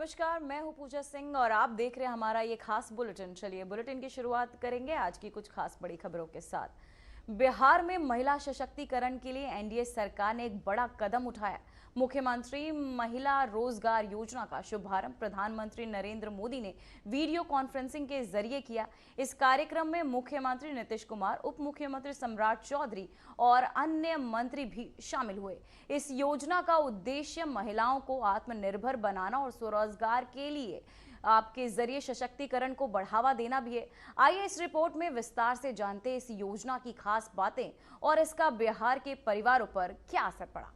नमस्कार, मैं हूं पूजा सिंह और आप देख रहे हैं हमारा ये खास बुलेटिन। चलिए बुलेटिन की शुरुआत करेंगे आज की कुछ खास बड़ी खबरों के साथ। बिहार में महिला सशक्तिकरण के लिए एनडीए सरकार ने एक बड़ा कदम उठाया। मुख्यमंत्री महिला रोजगार योजना का शुभारंभ प्रधानमंत्री नरेंद्र मोदी ने वीडियो कॉन्फ्रेंसिंग के जरिए किया। इस कार्यक्रम में मुख्यमंत्री नीतीश कुमार, उप मुख्यमंत्री सम्राट चौधरी और अन्य मंत्री भी शामिल हुए। इस योजना का उद्देश्य महिलाओं को आत्मनिर्भर बनाना और स्वरोजगार के लिए आपके जरिए सशक्तिकरण को बढ़ावा देना भी है। आइए इस रिपोर्ट में विस्तार से जानते हैं इस योजना की खास बातें और इसका बिहार के परिवारों पर क्या असर पड़ा।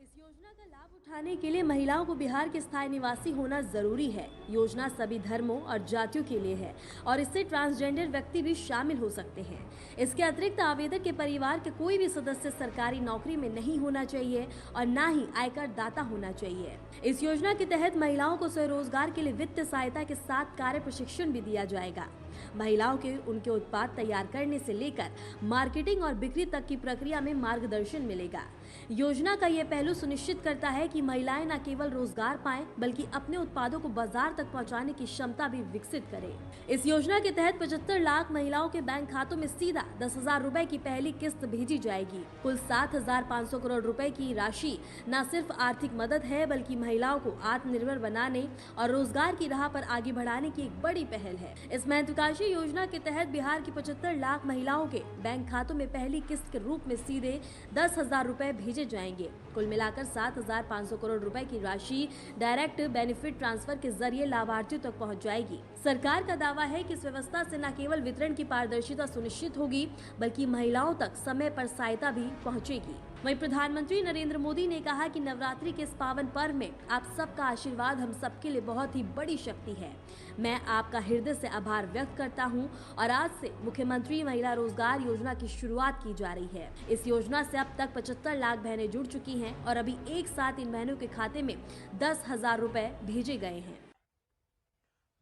इस योजना का लाभ उठाने के लिए महिलाओं को बिहार के स्थायी निवासी होना जरूरी है। योजना सभी धर्मों और जातियों के लिए है और इससे ट्रांसजेंडर व्यक्ति भी शामिल हो सकते हैं। इसके अतिरिक्त आवेदक के परिवार के कोई भी सदस्य सरकारी नौकरी में नहीं होना चाहिए और न ही आयकर दाता होना चाहिए। इस योजना के तहत महिलाओं को स्वरोजगार के लिए वित्तीय सहायता के साथ कार्य प्रशिक्षण भी दिया जाएगा। महिलाओं के उनके उत्पाद तैयार करने से लेकर मार्केटिंग और बिक्री तक की प्रक्रिया में मार्गदर्शन मिलेगा। योजना का यह पहलू सुनिश्चित करता है कि महिलाएं न केवल रोजगार पाएं बल्कि अपने उत्पादों को बाजार तक पहुंचाने की क्षमता भी विकसित करें। इस योजना के तहत 75 लाख महिलाओं के बैंक खातों में सीधा 10,000 रुपए की पहली किस्त भेजी जाएगी। कुल 7,500 करोड़ रुपए की राशि न सिर्फ आर्थिक मदद है बल्कि महिलाओं को आत्मनिर्भर बनाने और रोजगार की राह पर आगे बढ़ाने की एक बड़ी पहल है। इस महत्वाकांक्षी योजना के तहत बिहार की 75 लाख महिलाओं के बैंक खातों में पहली किस्त के रूप में सीधे 10,000 रुपए भेजे जाएंगे। कुल मिलाकर 7,500 करोड़ रुपए की राशि डायरेक्ट बेनिफिट ट्रांसफर के जरिए लाभार्थियों तक पहुंच जाएगी। सरकार का दावा है कि इस व्यवस्था से न केवल वितरण की पारदर्शिता सुनिश्चित होगी बल्कि महिलाओं तक समय पर सहायता भी पहुंचेगी। वहीं प्रधानमंत्री नरेंद्र मोदी ने कहा कि नवरात्रि के इस पावन पर्व में आप सबका आशीर्वाद हम सबके लिए बहुत ही बड़ी शक्ति है। मैं आपका हृदय से आभार व्यक्त करता हूं और आज से मुख्यमंत्री महिला रोजगार योजना की शुरुआत की जा रही है। इस योजना से अब तक 75 लाख बहनें जुड़ चुकी हैं और अभी एक साथ इन बहनों के खाते में 10,000 रुपए भेजे गए हैं।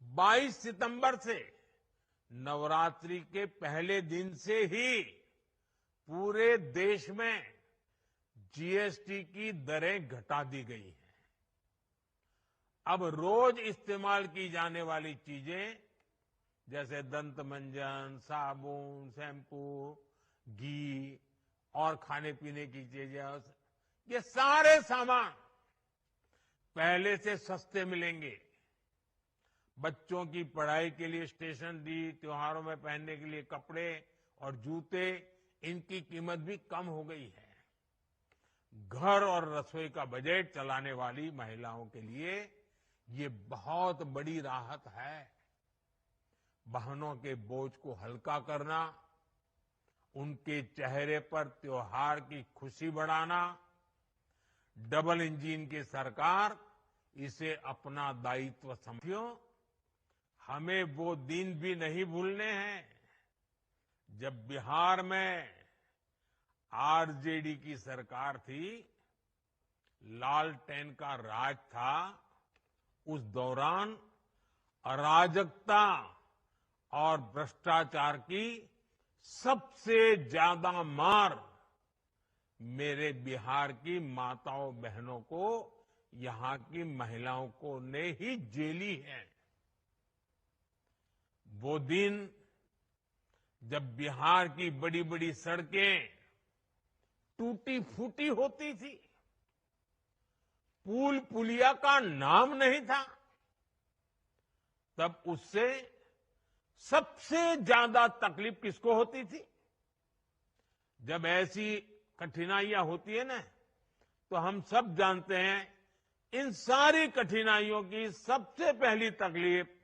22 सितंबर से नवरात्रि के पहले दिन से ही पूरे देश में जीएसटी की दरें घटा दी गई हैं। अब रोज इस्तेमाल की जाने वाली चीजें जैसे दंत मंजन, साबुन, शैम्पू, घी और खाने पीने की चीजें, ये सारे सामान पहले से सस्ते मिलेंगे। बच्चों की पढ़ाई के लिए स्टेशनरी, त्योहारों में पहनने के लिए कपड़े और जूते, इनकी कीमत भी कम हो गई है। घर और रसोई का बजट चलाने वाली महिलाओं के लिए ये बहुत बड़ी राहत है। बहनों के बोझ को हल्का करना, उनके चेहरे पर त्योहार की खुशी बढ़ाना, डबल इंजन की सरकार इसे अपना दायित्व समझो। हमें वो दिन भी नहीं भूलने हैं जब बिहार में आरजेडी की सरकार थी, लालटेन का राज था। उस दौरान अराजकता और भ्रष्टाचार की सबसे ज्यादा मार मेरे बिहार की माताओं बहनों को, यहां की महिलाओं को ने ही झेली है। वो दिन जब बिहार की बड़ी बड़ी सड़कें टूटी फूटी होती थी, पुल पुलिया का नाम नहीं था, तब उससे सबसे ज्यादा तकलीफ किसको होती थी? जब ऐसी कठिनाइयां होती है ना, तो हम सब जानते हैं इन सारी कठिनाइयों की सबसे पहली तकलीफ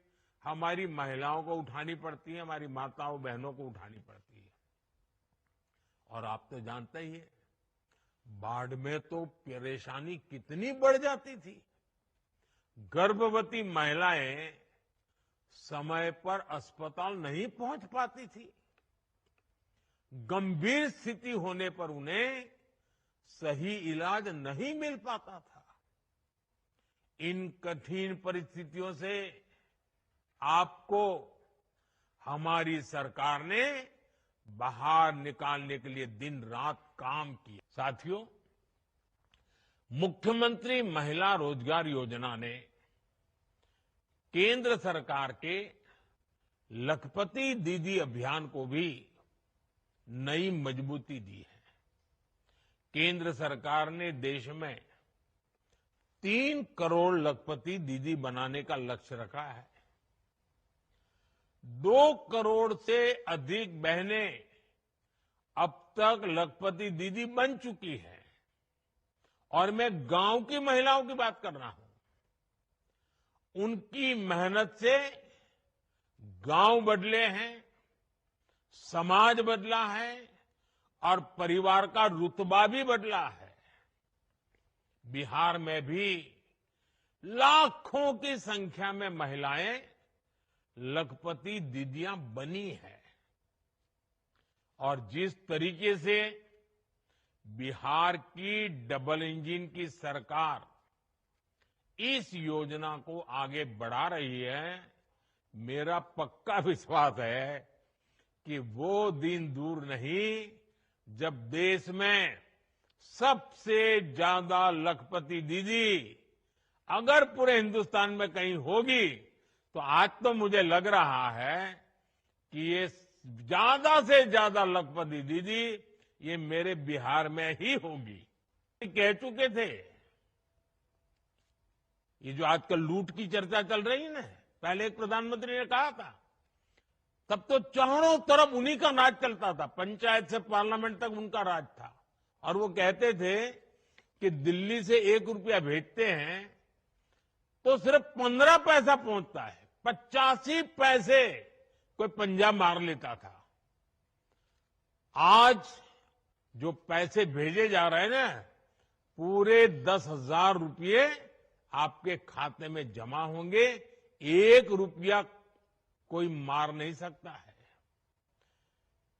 हमारी महिलाओं को उठानी पड़ती है, हमारी माताओं बहनों को उठानी पड़ती है। और आप तो जानते ही हैं, बाढ़ में तो परेशानी कितनी बढ़ जाती थी। गर्भवती महिलाएं समय पर अस्पताल नहीं पहुंच पाती थी। गंभीर स्थिति होने पर उन्हें सही इलाज नहीं मिल पाता था। इन कठिन परिस्थितियों से आपको हमारी सरकार ने बाहर निकालने के लिए दिन रात काम किया। साथियों, मुख्यमंत्री महिला रोजगार योजना ने केंद्र सरकार के लखपति दीदी अभियान को भी नई मजबूती दी है। केंद्र सरकार ने देश में 3 करोड़ लखपति दीदी बनाने का लक्ष्य रखा है। 2 करोड़ से अधिक बहनें अब तक लखपति दीदी बन चुकी है और मैं गांव की महिलाओं की बात कर रहा हूं। उनकी मेहनत से गांव बदले हैं, समाज बदला है और परिवार का रुतबा भी बदला है। बिहार में भी लाखों की संख्या में महिलाएं लखपति दीदियां बनी है और जिस तरीके से बिहार की डबल इंजन की सरकार इस योजना को आगे बढ़ा रही है, मेरा पक्का विश्वास है कि वो दिन दूर नहीं जब देश में सबसे ज्यादा लखपति दीदी अगर पूरे हिंदुस्तान में कहीं होगी तो आज तो मुझे लग रहा है कि ये ज्यादा से ज्यादा लखपति दीदी ये मेरे बिहार में ही होगी। कह चुके थे, ये जो आजकल लूट की चर्चा चल रही है ना, पहले एक प्रधानमंत्री ने कहा था, तब तो चारों तरफ उन्हीं का राज चलता था, पंचायत से पार्लियामेंट तक उनका राज था। और वो कहते थे कि दिल्ली से 1 रुपया भेजते हैं तो सिर्फ 15 पैसा पहुंचता है, 85 पैसे कोई पंजाब मार लेता था। आज जो पैसे भेजे जा रहे हैं ना, पूरे 10,000 रुपये आपके खाते में जमा होंगे, 1 रुपया कोई मार नहीं सकता है।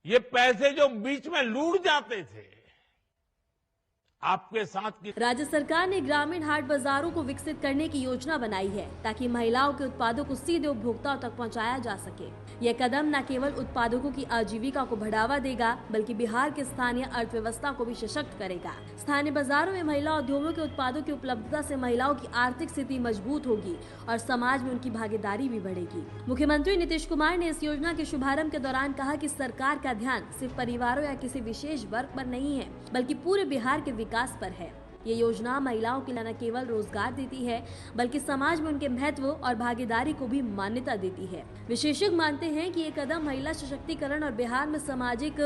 ये पैसे जो बीच में लूट जाते थे आपके साथ की। राज्य सरकार ने ग्रामीण हाट बाजारों को विकसित करने की योजना बनाई है ताकि महिलाओं के उत्पादों को सीधे उपभोक्ताओं तक पहुंचाया जा सके। यह कदम न केवल उत्पादकों की आजीविका को बढ़ावा देगा बल्कि बिहार के स्थानीय अर्थव्यवस्था को भी सशक्त करेगा। स्थानीय बाजारों में महिला उद्योगों के उत्पादों की उपलब्धता से महिलाओं की आर्थिक स्थिति मजबूत होगी और समाज में उनकी भागीदारी भी बढ़ेगी। मुख्यमंत्री नीतीश कुमार ने इस योजना के शुभारंभ के दौरान कहा कि सरकार का ध्यान सिर्फ परिवारों या किसी विशेष वर्ग पर नहीं है बल्कि पूरे बिहार के विकास पर है। ये योजना महिलाओं के लिए न केवल रोजगार देती है बल्कि समाज में उनके महत्व और भागीदारी को भी मान्यता देती है। विशेषज्ञ मानते हैं कि ये कदम महिला सशक्तिकरण और बिहार में सामाजिक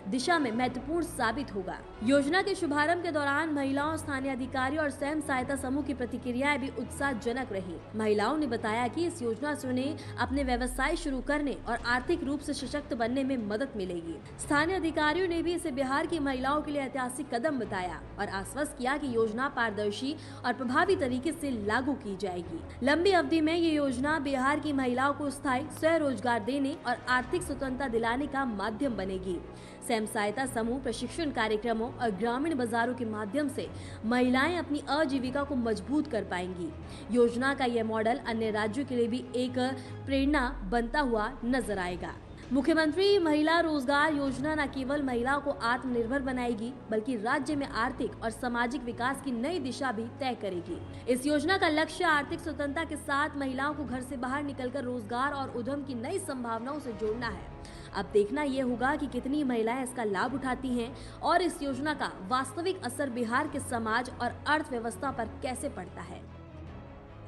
दिशा में महत्वपूर्ण साबित होगा। योजना के शुभारंभ के दौरान महिलाओं, स्थानीय अधिकारियों और स्वयं सहायता समूह की प्रतिक्रियाएं भी उत्साहजनक रही। महिलाओं ने बताया कि इस योजना से उन्हें अपने व्यवसाय शुरू करने और आर्थिक रूप से सशक्त बनने में मदद मिलेगी। स्थानीय अधिकारियों ने भी इसे बिहार की महिलाओं के लिए ऐतिहासिक कदम बताया और आश्वस्त किया कि योजना पारदर्शी और प्रभावी तरीके से लागू की जाएगी। लंबी अवधि में ये योजना बिहार की महिलाओं को स्थायी स्वरोजगार देने और आर्थिक स्वतंत्रता दिलाने का माध्यम बनेगी। स्वयं सहायता समूह प्रशिक्षण कार्यक्रमों और ग्रामीण बाजारों के माध्यम से महिलाएं अपनी आजीविका को मजबूत कर पाएंगी। योजना का यह मॉडल अन्य राज्यों के लिए भी एक प्रेरणा बनता हुआ नजर आएगा। मुख्यमंत्री महिला रोजगार योजना न केवल महिलाओं को आत्मनिर्भर बनाएगी बल्कि राज्य में आर्थिक और सामाजिक विकास की नई दिशा भी तय करेगी। इस योजना का लक्ष्य आर्थिक स्वतंत्रता के साथ महिलाओं को घर से बाहर निकलकर रोजगार और उद्यम की नई संभावनाओं से जोड़ना है। अब देखना यह होगा कि कितनी महिलाएं इसका लाभ उठाती हैं और इस योजना का वास्तविक असर बिहार के समाज और अर्थव्यवस्था पर कैसे पड़ता है।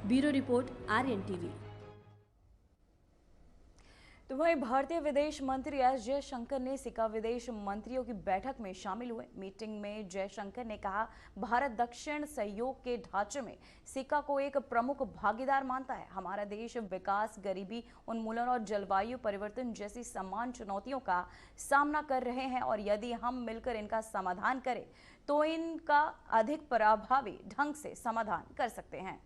Bureau report, Aryan TV. तो वहीं भारतीय विदेश मंत्री एस जयशंकर ने सिका विदेश मंत्रियों की बैठक में शामिल हुए। मीटिंग में जयशंकर ने कहा, भारत दक्षिण सहयोग के ढांचे में सिका को एक प्रमुख भागीदार मानता है। हमारा देश विकास, गरीबी उन्मूलन और जलवायु परिवर्तन जैसी समान चुनौतियों का सामना कर रहे हैं और यदि हम मिलकर इनका समाधान करें तो इनका अधिक प्रभावी ढंग से समाधान कर सकते हैं।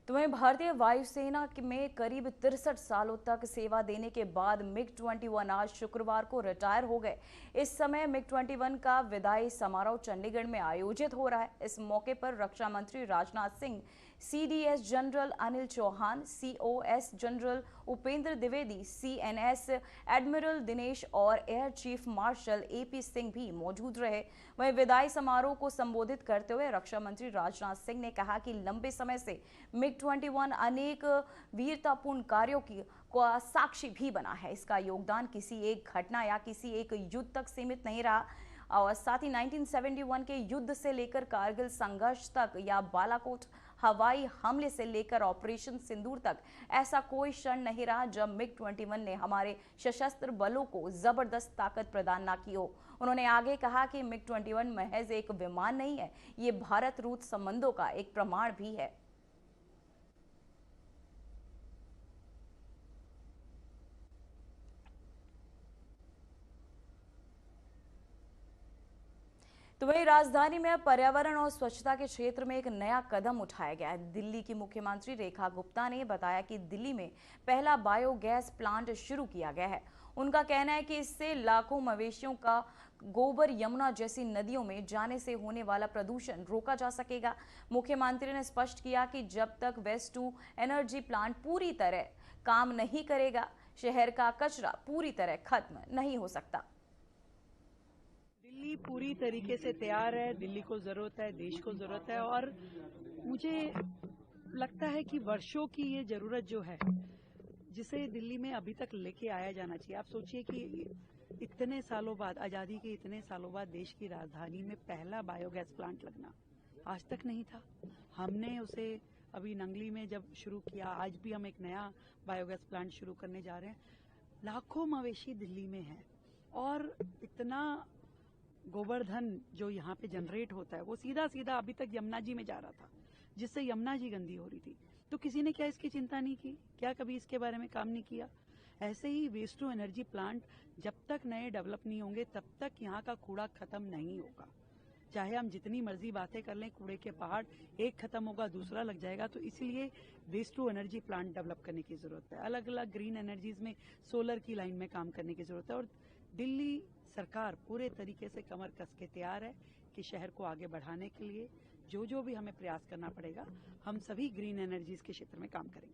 तो वहीं भारतीय वायुसेना में करीब 63 सालों तक सेवा देने के बाद MiG-21 आज शुक्रवार को रिटायर हो गए। इस समय MiG-21 का विदाई समारोह चंडीगढ़ में आयोजित हो रहा है। इस मौके पर रक्षा मंत्री Rajnath Singh CDS general Anil Chauhan, COS general Upendra Dwivedi, CNS admiral Dinesh और air chief marshal AP Singh भी मौजूद रहे। वहीं विदाई समारोह को संबोधित करते हुए रक्षा मंत्री राजनाथ सिंह ने कहा कि लंबे समय से MiG-21 अनेक वीरतापूर्ण कार्यों की साक्षी भी बना है। इसका योगदान किसी एक घटना या किसी एक युद्ध तक सीमित नहीं रहा और साथ ही 1971 के युद्ध से लेकर कारगिल संघर्ष तक या बालाकोट हवाई हमले से लेकर ऑपरेशन सिंदूर तक ऐसा कोई क्षण नहीं रहा जब MiG-21 ने हमारे सशस्त्र बलों को जबरदस्त ताकत प्रदान न की हो। उन्होंने आगे कहा कि MiG-21 महज एक विमान नहीं है, ये भारत रूस संबंधों का एक प्रमाण भी है। तो वही राजधानी में पर्यावरण और स्वच्छता के क्षेत्र में एक नया कदम उठाया गया है। दिल्ली की मुख्यमंत्री रेखा गुप्ता ने बताया कि दिल्ली में पहला बायोगैस प्लांट शुरू किया गया है। उनका कहना है कि इससे लाखों मवेशियों का गोबर यमुना जैसी नदियों में जाने से होने वाला प्रदूषण रोका जा सकेगा। मुख्यमंत्री ने स्पष्ट किया कि जब तक वेस्ट टू एनर्जी प्लांट पूरी तरह काम नहीं करेगा, शहर का कचरा पूरी तरह खत्म नहीं हो सकता। दिल्ली पूरी तरीके से तैयार है, दिल्ली को जरूरत है, देश को जरूरत है और मुझे लगता है कि वर्षों की ये जरूरत जो है जिसे दिल्ली में अभी तक लेके आया जाना चाहिए। आप सोचिए कि इतने सालों बाद, आजादी के इतने सालों बाद देश की राजधानी में पहला बायोगैस प्लांट लगना आज तक नहीं था। हमने उसे अभी नंगली में जब शुरू किया, आज भी हम एक नया बायोगैस प्लांट शुरू करने जा रहे हैं। लाखों मवेशी दिल्ली में हैं और इतना गोवर्धन जो यहाँ पे जनरेट होता है वो सीधा सीधा अभी तक यमुना जी में जा रहा था, जिससे यमुना जी गंदी हो रही थी। तो किसी ने क्या इसकी चिंता नहीं की? क्या कभी इसके बारे में काम नहीं किया? ऐसे ही वेस्ट टू एनर्जी प्लांट जब तक नए डेवलप नहीं होंगे तब तक यहाँ का कूड़ा खत्म नहीं होगा। चाहे हम जितनी मर्जी बातें कर लें, कूड़े के पहाड़ एक खत्म होगा दूसरा लग जाएगा। तो इसीलिए waste to energy plant develop करने की जरूरत है। अलग अलग ग्रीन एनर्जीज में सोलर की लाइन में काम करने की जरूरत है और दिल्ली सरकार पूरे तरीके से कमर कस के तैयार है कि शहर को आगे बढ़ाने के लिए जो भी हमें प्रयास करना पड़ेगा, हम सभी ग्रीन एनर्जीज के क्षेत्र में काम करेंगे।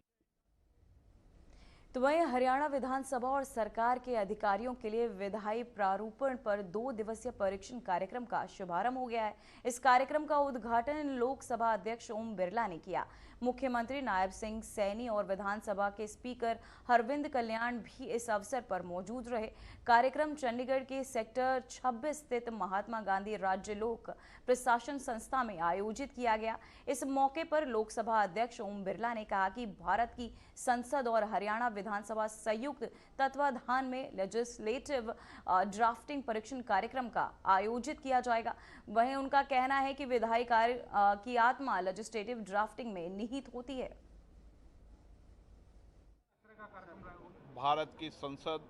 तो वहीं हरियाणा विधानसभा और सरकार के अधिकारियों के लिए विधायी प्रारूपण पर 2 दिवसीय परीक्षण कार्यक्रम का शुभारंभ हो गया है। इस कार्यक्रम का उद्घाटन लोकसभा अध्यक्ष ओम बिरला ने किया। मुख्यमंत्री नायब सिंह सैनी और विधानसभा के स्पीकर हरविंद कल्याण भी इस अवसर पर मौजूद रहे। कार्यक्रम चंडीगढ़ के सेक्टर 26 स्थित महात्मा गांधी राज्य लोक प्रशासन संस्था में आयोजित किया गया। इस मौके पर लोकसभा अध्यक्ष ओम बिरला ने कहा कि भारत की संसद और हरियाणा विधानसभा संयुक्त तत्वाधान में लेजिस्लेटिव ड्राफ्टिंग परीक्षण कार्यक्रम का आयोजित किया जाएगा। वहीं उनका कहना है कि विधायी कार्य की आत्मा लेजिस्लेटिव ड्राफ्टिंग में निहित होती है। भारत की संसद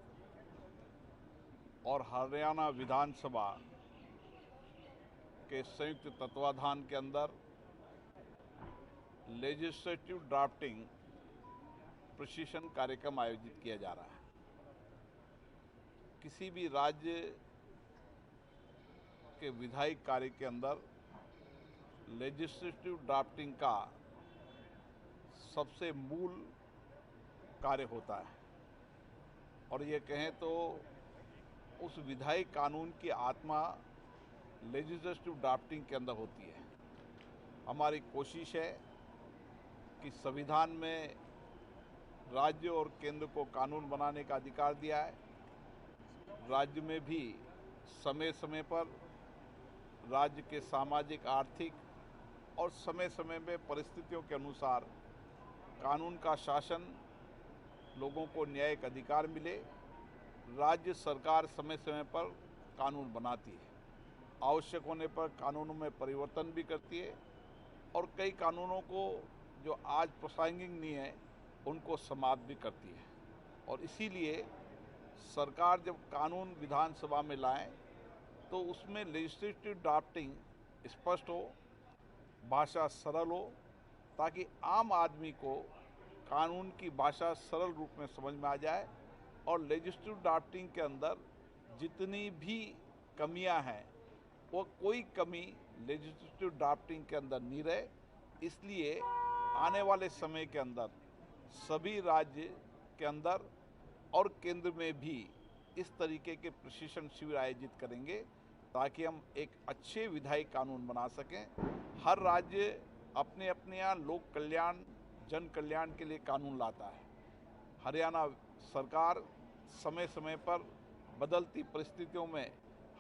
और हरियाणा विधानसभा के संयुक्त तत्वाधान के अंदर लेजिस्लेटिव ड्राफ्टिंग प्रशिक्षण कार्यक्रम आयोजित किया जा रहा है। किसी भी राज्य के विधायी कार्य के अंदर लेजिस्लेटिव ड्राफ्टिंग का सबसे मूल कार्य होता है और ये कहें तो उस विधायी कानून की आत्मा लेजिस्लेटिव ड्राफ्टिंग के अंदर होती है। हमारी कोशिश है कि संविधान में राज्य और केंद्र को कानून बनाने का अधिकार दिया है। राज्य में भी समय समय पर राज्य के सामाजिक, आर्थिक और समय समय में परिस्थितियों के अनुसार कानून का शासन, लोगों को न्यायिक अधिकार मिले। राज्य सरकार समय समय पर कानून बनाती है, आवश्यक होने पर कानूनों में परिवर्तन भी करती है और कई कानूनों को जो आज प्रासंगिक नहीं है उनको समाप्त भी करती है। और इसीलिए सरकार जब कानून विधानसभा में लाए तो उसमें लेजिस्लेटिव ड्राफ्टिंग स्पष्ट हो, भाषा सरल हो, ताकि आम आदमी को कानून की भाषा सरल रूप में समझ में आ जाए और लेजिस्लेटिव ड्राफ्टिंग के अंदर जितनी भी कमियां हैं वो कोई कमी लेजिस्लेटिव ड्राफ्टिंग के अंदर नहीं रहे। इसलिए आने वाले समय के अंदर सभी राज्य के अंदर और केंद्र में भी इस तरीके के प्रशिक्षण शिविर आयोजित करेंगे ताकि हम एक अच्छे विधायी कानून बना सकें। हर राज्य अपने अपने यहाँ लोक कल्याण जन कल्याण के लिए कानून लाता है। हरियाणा सरकार समय समय पर बदलती परिस्थितियों में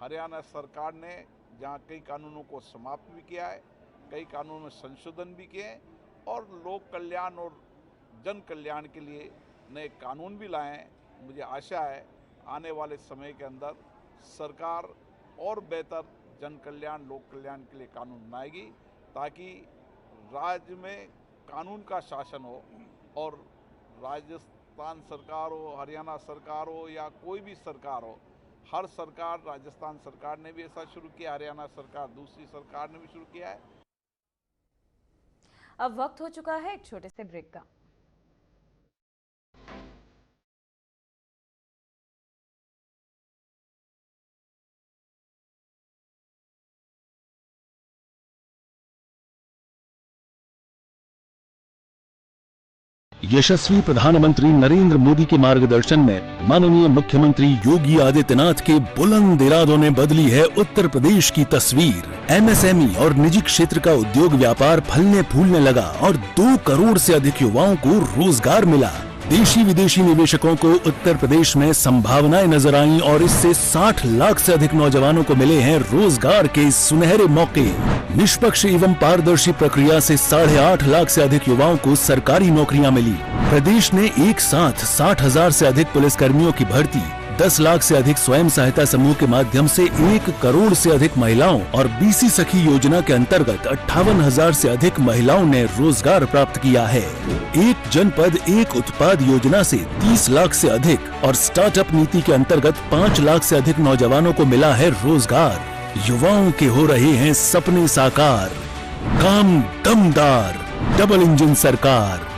हरियाणा सरकार ने जहाँ कई कानूनों को समाप्त भी किया है, कई कानूनों में संशोधन भी किए हैं और लोक कल्याण और जन कल्याण के लिए नए कानून भी लाए हैं। मुझे आशा है आने वाले समय के अंदर सरकार और बेहतर जन कल्याण लोक कल्याण के लिए कानून बनाएगी ताकि राज्य में कानून का शासन हो और राजस्थान सरकार हो, हरियाणा सरकार हो या कोई भी सरकार हो, हर सरकार, राजस्थान सरकार ने भी ऐसा शुरू किया, हरियाणा सरकार दूसरी सरकार ने भी शुरू किया है। अब वक्त हो चुका है एक छोटे से ब्रेक का। यशस्वी प्रधानमंत्री नरेंद्र मोदी के मार्गदर्शन में माननीय मुख्यमंत्री योगी आदित्यनाथ के बुलंद इरादों ने बदली है उत्तर प्रदेश की तस्वीर। एमएसएमई और निजी क्षेत्र का उद्योग व्यापार फलने फूलने लगा और 2 करोड़ से अधिक युवाओं को रोजगार मिला। देशी विदेशी निवेशकों को उत्तर प्रदेश में संभावनाएं नजर आईं और इससे 60 लाख से अधिक नौजवानों को मिले हैं रोजगार के सुनहरे मौके। निष्पक्ष एवं पारदर्शी प्रक्रिया से 8.5 लाख से अधिक युवाओं को सरकारी नौकरियां मिली। प्रदेश ने एक साथ 60,000 से अधिक पुलिसकर्मियों की भर्ती, 10 लाख से अधिक स्वयं सहायता समूह के माध्यम से 1 करोड़ से अधिक महिलाओं और बीसी सखी योजना के अंतर्गत 58,000 से अधिक महिलाओं ने रोजगार प्राप्त किया है। एक जनपद एक उत्पाद योजना से 30 लाख से अधिक और स्टार्टअप नीति के अंतर्गत 5 लाख से अधिक नौजवानों को मिला है रोजगार। युवाओं के हो रहे हैं सपने साकार। काम दमदार, डबल इंजन सरकार।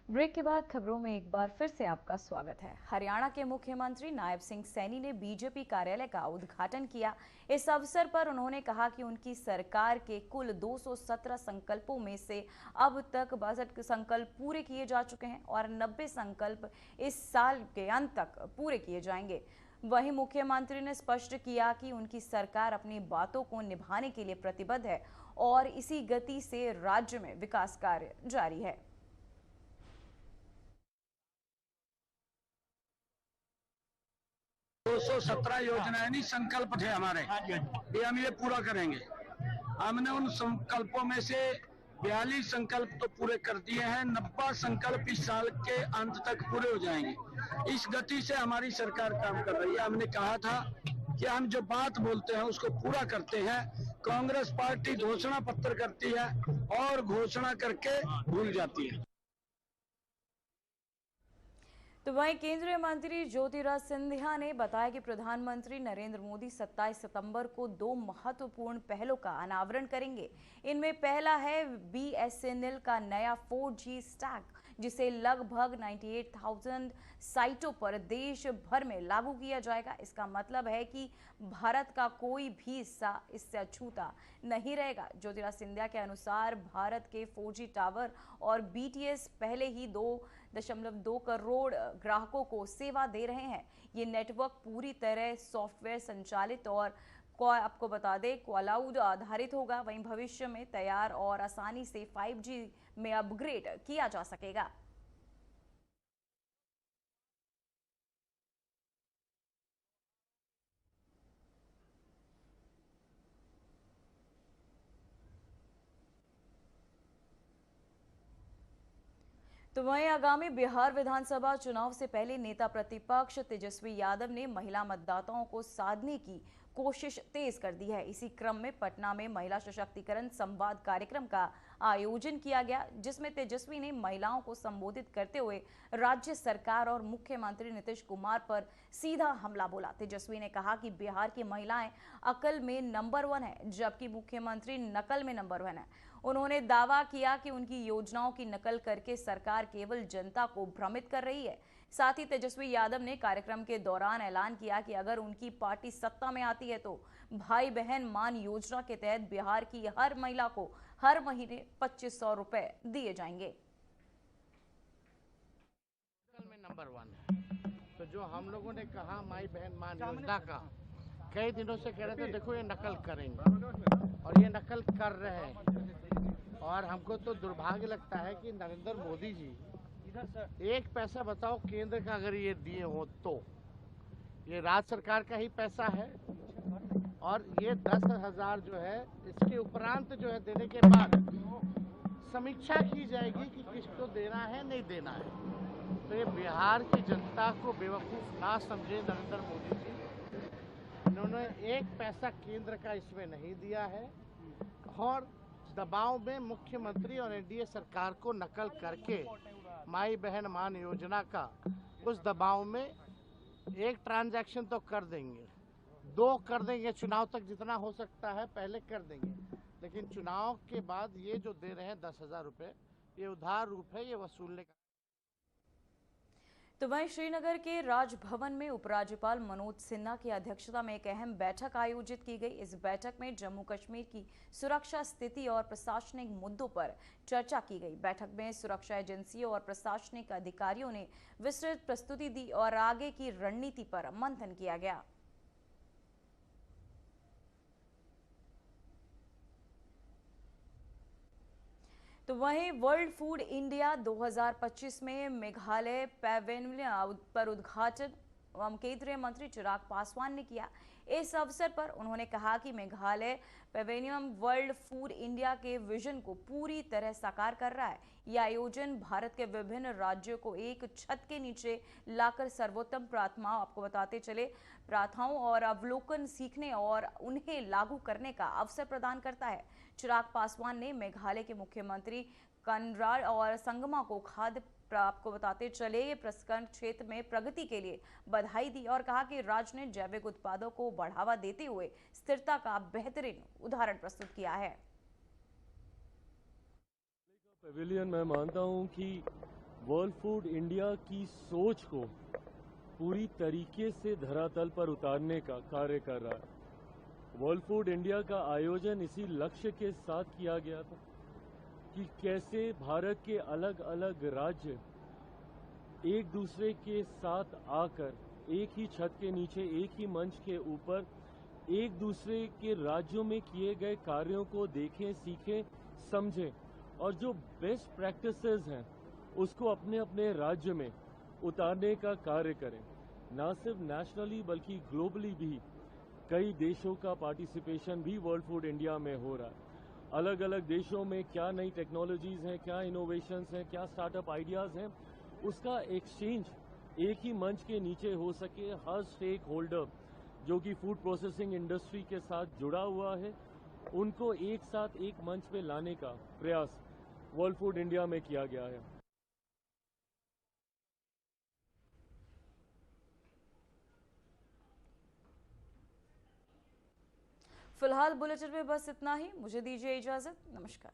ब्रेक के बाद खबरों में एक बार फिर से आपका स्वागत है। हरियाणा के मुख्यमंत्री नायब सिंह सैनी ने बीजेपी कार्यालय का उद्घाटन किया। इस अवसर पर उन्होंने कहा कि उनकी सरकार के कुल 217 संकल्पों में से अब तक 62 संकल्प पूरे किए जा चुके हैं और 90 संकल्प इस साल के अंत तक पूरे किए जाएंगे। वहीं मुख्यमंत्री ने स्पष्ट किया कि उनकी सरकार अपनी बातों को निभाने के लिए प्रतिबद्ध है और इसी गति से राज्य में विकास कार्य जारी है। 217 योजनाएं नहीं संकल्प थे हमारे, ये हम ये पूरा करेंगे। हमने उन संकल्पों में से 42 संकल्प तो पूरे कर दिए हैं, 90 संकल्प इस साल के अंत तक पूरे हो जाएंगे। इस गति से हमारी सरकार काम कर रही है। हमने कहा था कि हम जो बात बोलते हैं उसको पूरा करते हैं। कांग्रेस पार्टी घोषणा पत्र करती है और घोषणा करके भूल जाती है। तो वहीं केंद्रीय मंत्री ज्योतिरादित्य सिंधिया ने बताया कि प्रधानमंत्री नरेंद्र मोदी 27 सितंबर को 2 महत्वपूर्ण पहलों का अनावरण करेंगे। इनमें पहला है BSNL का नया 4G स्टैक, जिसे लगभग 98,000 साइटों पर देश भर में लागू किया जाएगा। इसका मतलब है कि भारत का कोई भी हिस्सा इससे अछूता नहीं रहेगा। ज्योतिरादित्य सिंधिया के अनुसार भारत के 4G टावर और BTS पहले ही 2.2 करोड़ ग्राहकों को सेवा दे रहे हैं। ये नेटवर्क पूरी तरह सॉफ्टवेयर संचालित और आपको बता दें क्लाउड आधारित होगा। वहीं भविष्य में तैयार और आसानी से 5G में अपग्रेड किया जा सकेगा। तो वहीं आगामी बिहार विधानसभा चुनाव से पहले नेता प्रतिपक्ष तेजस्वी यादव ने महिला मतदाताओं को साधने की कोशिश तेज कर दी है। इसी क्रम में पटना में महिला सशक्तिकरण संवाद कार्यक्रम का आयोजन किया गया, जिसमें तेजस्वी ने महिलाओं को संबोधित करते हुए राज्य सरकार और मुख्यमंत्री नीतीश कुमार पर सीधा हमला बोला। तेजस्वी ने कहा कि बिहार की महिलाएं अकल में नंबर 1 है, जबकि मुख्यमंत्री नकल में नंबर 1 है। उन्होंने दावा किया कि उनकी योजनाओं की नकल करके सरकार केवल जनता को भ्रमित कर रही है। साथ ही तेजस्वी यादव ने कार्यक्रम के दौरान ऐलान किया कि अगर उनकी पार्टी सत्ता में आती है तो भाई बहन मान योजना के तहत बिहार की हर महिला को हर महीने 2500 रुपए दिए जाएंगे। में नंबर 1 है। तो जो हम लोगों ने कहा माई बहन मान योजना का, कई दिनों से कह रहे थे देखो ये नकल करेंगे, और ये नकल कर रहे हैं। और हमको तो दुर्भाग्य लगता है कि नरेंद्र मोदी जी एक पैसा बताओ केंद्र का अगर ये दिए हो तो ये राज्य सरकार का ही पैसा है, और ये 10,000 जो है इसके उपरांत जो है देने के बाद समीक्षा की जाएगी कि किसको देना है नहीं देना है। तो ये बिहार की जनता को बेवकूफ़ ना समझे नरेंद्र मोदी जी, इन्होंने एक पैसा केंद्र का इसमें नहीं दिया है, और दबाव में मुख्यमंत्री और एनडीए सरकार को नकल करके माई बहन मान योजना का उस दबाव में एक ट्रांजैक्शन तो कर देंगे, 2 कर देंगे, चुनाव तक जितना हो सकता है पहले कर देंगे, लेकिन चुनाव के बाद ये जो दे रहे हैं 10,000 रुपये, ये उधार रूप है, ये वसूलने का। तो वहीं श्रीनगर के राजभवन में उपराज्यपाल मनोज सिन्हा की अध्यक्षता में एक अहम बैठक आयोजित की गई। इस बैठक में जम्मू कश्मीर की सुरक्षा स्थिति और प्रशासनिक मुद्दों पर चर्चा की गई। बैठक में सुरक्षा एजेंसियों और प्रशासनिक अधिकारियों ने विस्तृत प्रस्तुति दी और आगे की रणनीति पर मंथन किया गया। तो वहीं वर्ल्ड फूड इंडिया 2025 में मेघालय पैवेलियन पर उद्घाटन केंद्रीय मंत्री चिराग पासवान ने किया। इस अवसर पर उन्होंने कहा कि Meghalaya pavilion world food India के विजन को पूरी तरह साकार कर रहा है। यह आयोजन भारत के विभिन्न राज्यों को एक छत के नीचे लाकर सर्वोत्तम प्रार्थनाओं, आपको बताते चले, प्रार्थनाओं और अवलोकन सीखने और उन्हें लागू करने का अवसर प्रदान करता है। चिराग पासवान ने मेघालय के मुख्यमंत्री कनराड और संगमा को खाद्य, आपको बताते चले, प्रसंस्करण क्षेत्र में प्रगति के लिए बधाई दी और कहा कि राज्य ने जैविक उत्पादों को बढ़ावा देते हुए स्थिरता का बेहतरीन उदाहरण प्रस्तुत किया है। पैवेलियन मैं मानता हूं कि वर्ल्ड फूड इंडिया की सोच को पूरी तरीके से धरातल पर उतारने का कार्य कर रहा है। वर्ल्ड फूड इंडिया का आयोजन इसी लक्ष्य के साथ किया गया था कि कैसे भारत के अलग अलग राज्य एक दूसरे के साथ आकर एक ही छत के नीचे, एक ही मंच के ऊपर एक दूसरे के राज्यों में किए गए कार्यों को देखें, सीखें, समझें, और जो बेस्ट प्रैक्टिसेस हैं उसको अपने अपने राज्य में उतारने का कार्य करें। ना सिर्फ नेशनली बल्कि ग्लोबली भी कई देशों का पार्टिसिपेशन भी वर्ल्ड फूड इंडिया में हो रहा है। अलग अलग देशों में क्या नई टेक्नोलॉजीज हैं, क्या इनोवेशंस हैं, क्या स्टार्टअप आइडियाज हैं, उसका एक्सचेंज एक ही मंच के नीचे हो सके। हर स्टेक होल्डर जो कि फूड प्रोसेसिंग इंडस्ट्री के साथ जुड़ा हुआ है, उनको एक साथ एक मंच पे लाने का प्रयास वर्ल्ड फूड इंडिया में किया गया है। फिलहाल बुलेटिन में बस इतना ही। मुझे दीजिए इजाजत। नमस्कार।